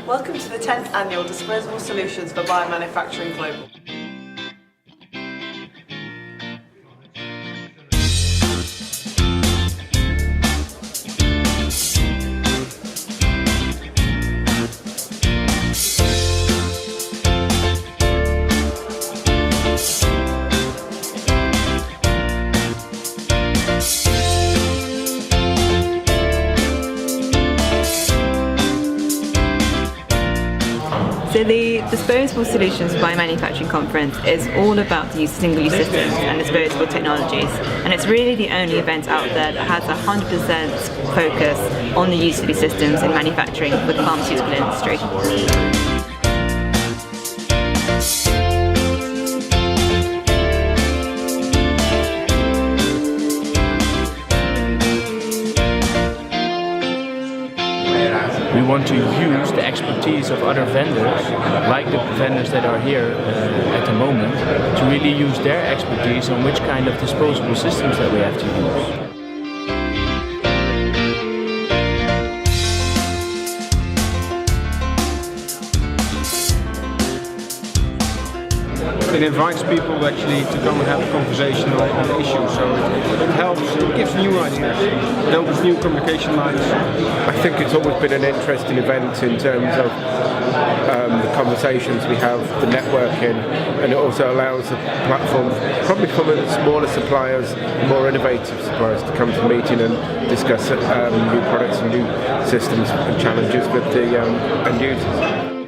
Welcome to the 10th Annual Disposable Solutions for Biomanufacturing Global. So the Disposable Solutions Biomanufacturing Conference is all about the use of single-use systems and disposable technologies, and it's really the only event out there that has 100% focus on the use of these systems in manufacturing for the pharmaceutical industry. We want to use the expertise of other vendors, like the vendors that are here at the moment, to really use their expertise on which kind of disposable systems that we have to use. It invites people actually to come and have a conversation on the issue, so it helps, it gives new ideas, it opens new communication lines. I think it's always been an interesting event in terms of the conversations we have, the networking, and it also allows the platform, probably from the smaller suppliers, more innovative suppliers, to come to the meeting and discuss new products and new systems and challenges with the end users.